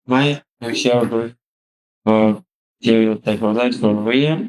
Mai share Episode-TehnoZ for Romania.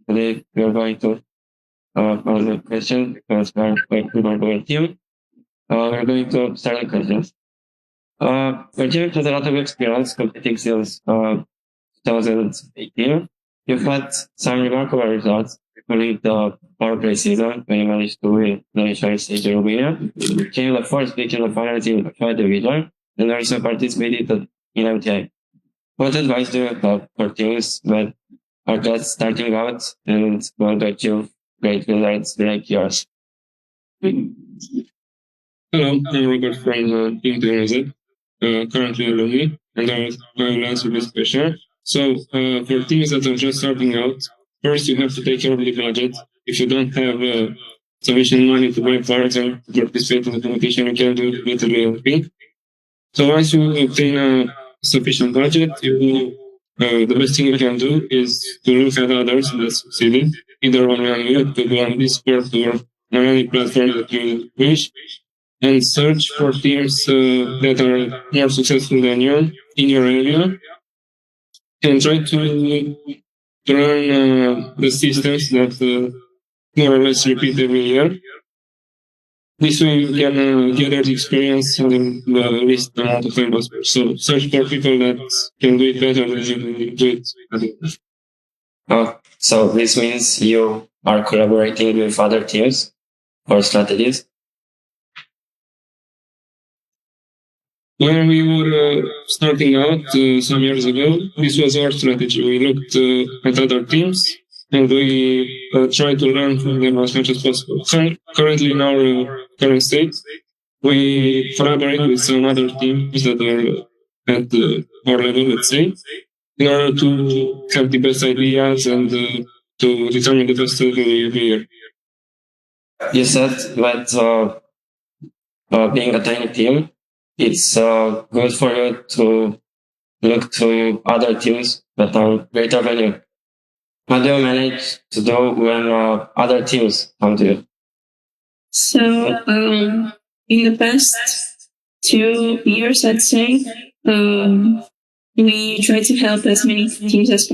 Today we are going to answer the question because we are quite good team. We're going to start the questions. Virgil has a lot of experience competing since 2018. You've had some remarkable results, including the power play season when you managed to win the national stage in Romania, came the fourth pick in the finals in the third division, and also participated in MTI. What advice do you have for teams that are just starting out and want to achieve great results like yours? Hello, I'm Robert from Episode-TehnoZ, currently in Romania, and I will answer this question. So, for teams that are just starting out, first you have to take care of the budget. If you don't have sufficient money to buy parts and to participate in the competition, you can do literally anything. So once you obtain a sufficient budget, the best thing you can do is to look at others that succeeded, either on YouTube, on Discord, or on any platform that you wish, and search for teams that are more successful than you in your area, and try to learn the systems that more or less repeat every year. This way you can gather the experience in the least amount of time possible. So search for people that can do it better than you do it. So this means you are collaborating with other teams or strategies? When we were starting out some years ago, this was our strategy. We looked at other teams and we tried to learn from them as much as possible. Currently, in our current state, we collaborate with some other teams that are at our level, let's say, in order to have the best ideas and to determine the best strategy every year. You said that being a tiny team, it's good for you to look to other teams that are greater than you. How do you manage to do when other teams come to you? So, in the past 2 years, I'd say, we try to help as many teams as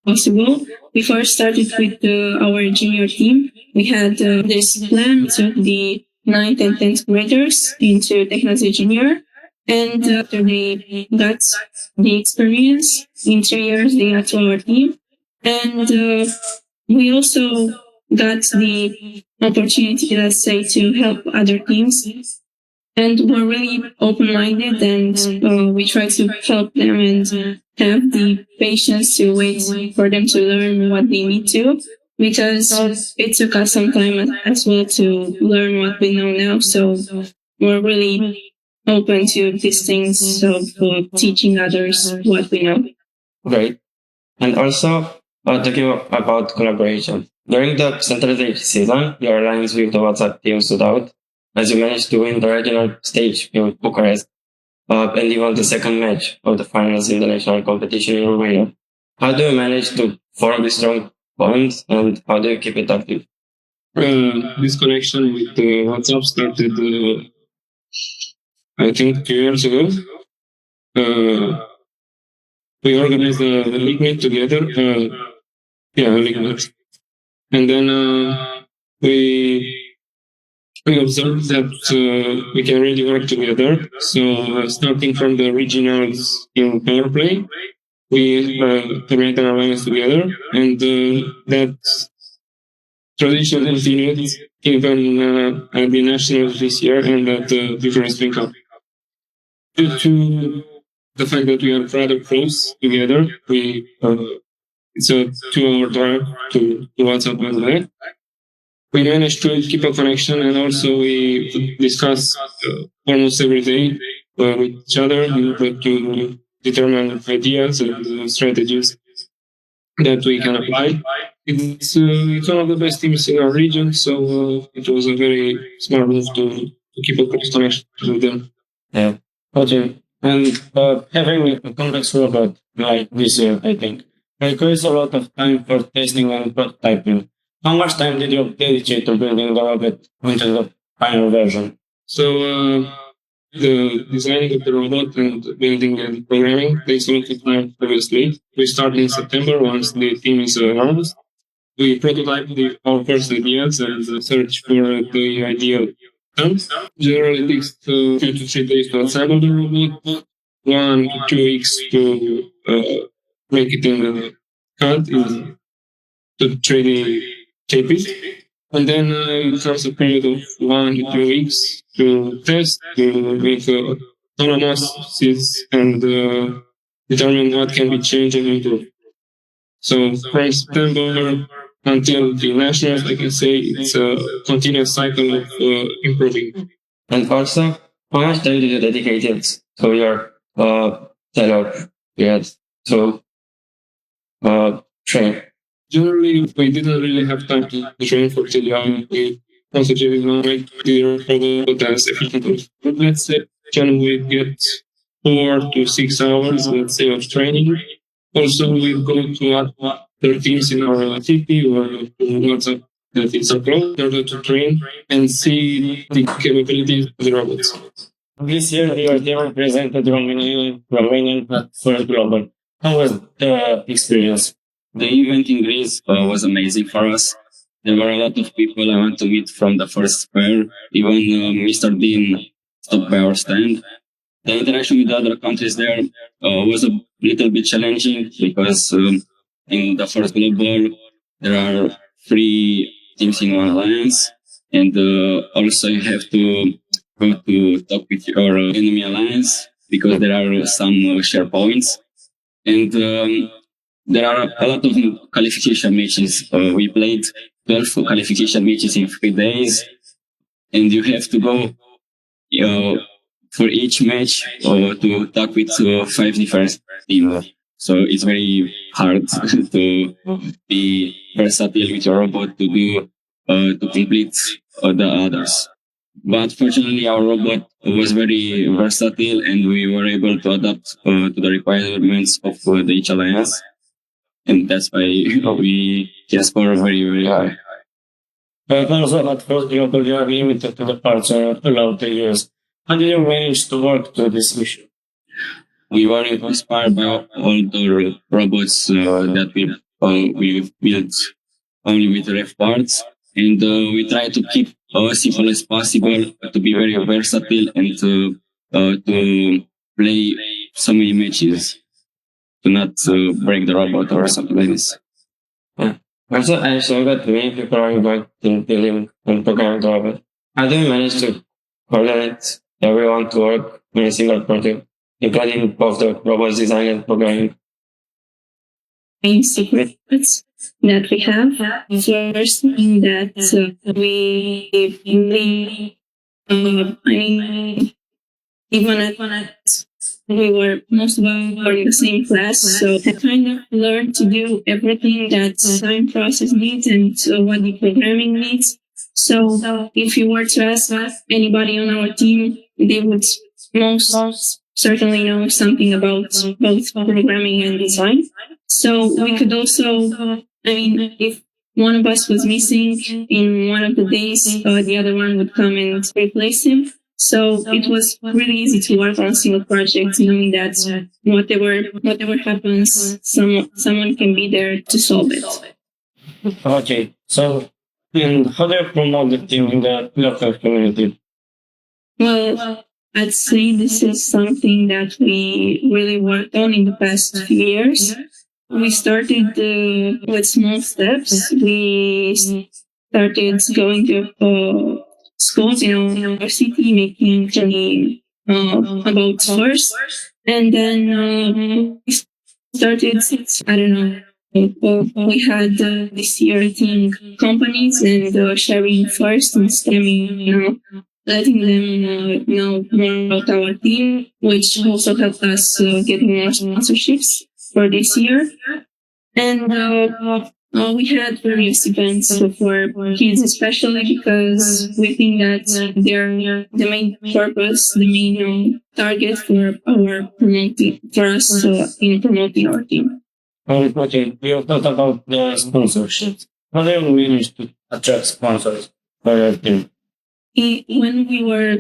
possible. We first started with our junior team. We had this plan to the 9th and 10th graders into TehnoZ Junior. And after they got the experience, in 3 years, they got to our team. And we also got the opportunity, let's say, to help other teams. And we're really open-minded, and we try to help them and have the patience to wait for them to learn what they need to, because it took us some time as well to learn what we know now. So we're really open to these things of teaching others what we know. Great. And also, talking about collaboration. During the centralization season, your alliance with the WhatsApp team stood out, as you managed to win the regional stage in Bucharest, and even the second match of the finals in the national competition in Romania. How do you manage to form this strong bond, and how do you keep it active? This connection with WhatsApp started, I think, 2 years ago. we organized a league meet together. A league meet. And then we observed that we can really work together. So starting from the regionals in power play, we created an alliance together, and that tradition continued even at the nationals this year and at the different Spring Cup. Due to the fact that we are rather close together, it's a 2-hour drive to WhatsApp and we managed to keep a connection, and also we discuss almost every day with each other to determine ideas and strategies that we can apply. It's one of the best teams in our region, so it was a very smart move to keep a close connection with them. Yeah. Okay. And having a complex robot like this year, I think, requires a lot of time for testing and prototyping. How much time did you dedicate to building the robot into the final version? So the designing of the robot and building and programming takes a lot of time, obviously. We start in September once the team is announced. We prototype our first ideas and search for the ideal terms. Generally, it takes 2 to 3 days to assemble the robot, 1 to 2 weeks to make it in the CAD, to 3D shape it. And then it comes a period of 1 to 2 weeks to test, to make autonomous and determine what can be changed and improved. So from September until the nationals, I can say it's a continuous cycle of improving. And also, how much time did you dedicate it to your setup? Yes. So train. Generally, we didn't really have time to train for TDI. We concentrated on making the robot as efficient. But let's say, can we get 4 to 6 hours, let's say, of training? Also, we go to other teams in our city or WhatsApp that is abroad in order to train and see the capabilities of the robots. This year, your team represented Romanian for global. How was the experience? The event in Greece was amazing for us. There were a lot of people I want to meet from the first square. Even Mr. Dean stopped by our stand. The interaction with other countries there was a little bit challenging because in the first global there are 3 teams in one alliance, and also you have to go to talk with your enemy alliance because there are some share points, and there are a lot of qualification matches. We played 12 qualification matches in 3 days, and you have to go for each match to talk with 5 different teams. So it's very hard to be versatile with your robot to complete the others. But fortunately, our robot was very versatile, and we were able to adapt to the requirements of each alliance. And that's why we can score very, very high. Also, at first, you are limited to the parts allowed to use. How did you manage to work through this issue? We were inspired by all the robots that we built only with ref parts, and we try to keep as simple as possible, to be very versatile, and to play so many matches, to not break the robot or something like this. Yeah. Also, I saw that many people are involved in building and programming the robot. How do you manage to coordinate everyone to work in a single project, including both the robot's design and programming? Main secrets that we have. First thing that we really, even at we were most of us were in the same class, so I kind of learned to do everything that design process needs and what the programming needs. So if you were to ask anybody on our team, they would most certainly know something about both programming and design. So we could also, if one of us was missing in one of the days, the other one would come and replace him. So it was really easy to work on a single project, knowing that whatever happens, someone can be there to solve it. Okay, so and how do you promote the team in the local community? Well, I'd say this is something that we really worked on in the past few years. We started with small steps. We started going to schools in our city, making training about first, and then we started. I don't know. We had this year team companies and sharing first and stemming, letting them know more about our team, which also helped us getting more sponsorships for this year. And we had various events for kids, especially because we think that they're the main purpose, the main target for us in promoting our team. Okay, we have talked about the sponsorships. How do you manage to attract sponsors for your team? When we were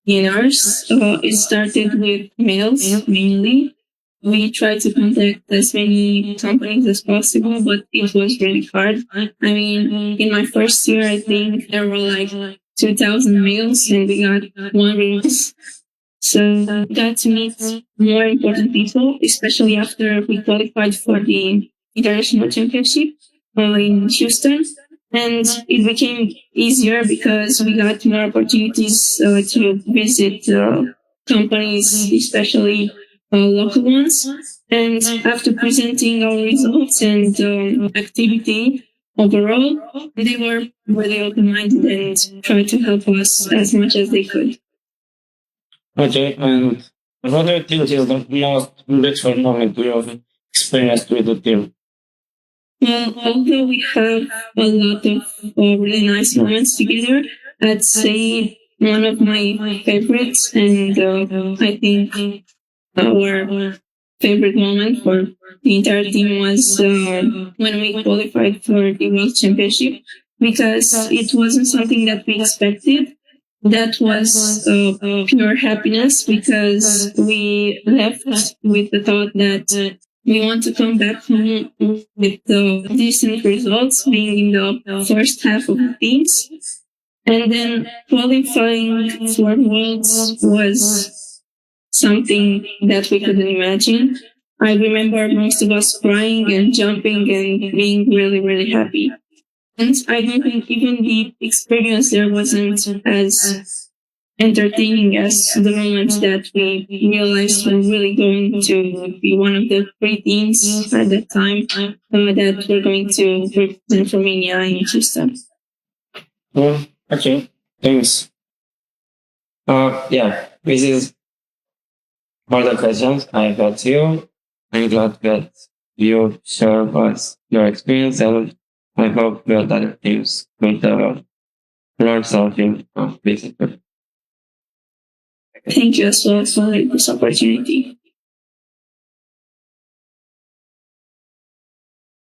beginners, it started with mails mainly. We tried to contact as many companies as possible, but it was really hard. I mean, in my first year, I think there were like 2,000 mails and we got one response. So got to meet more important people, especially after we qualified for the international championship in Houston. And it became easier because we got more opportunities to visit companies, especially local ones. And after presenting our results and activity overall, they were really open-minded and tried to help us as much as they could. Okay, and what do you think is the most beautiful moment you have experienced with the team? Well, although we have a lot of really nice moments together, I'd say one of my favorites, and I think our favorite moment for the entire team was when we qualified for the World Championship, because it wasn't something that we expected. That was pure happiness because we left with the thought that we want to come back home with decent results, being in the first half of the teams. And then qualifying for Worlds was something that we couldn't imagine. I remember most of us crying and jumping and being really, really happy. And I don't think even the experience there wasn't as entertaining as the moment that we realized we're really going to be one of the 3 teams at that time that we're going to represent Romania in Houston. Okay, thanks. Yeah, this is all the questions I got to you. I'm glad that you share with us your experience, and I hope that other teams could learn something from this. Thank you as well for this opportunity.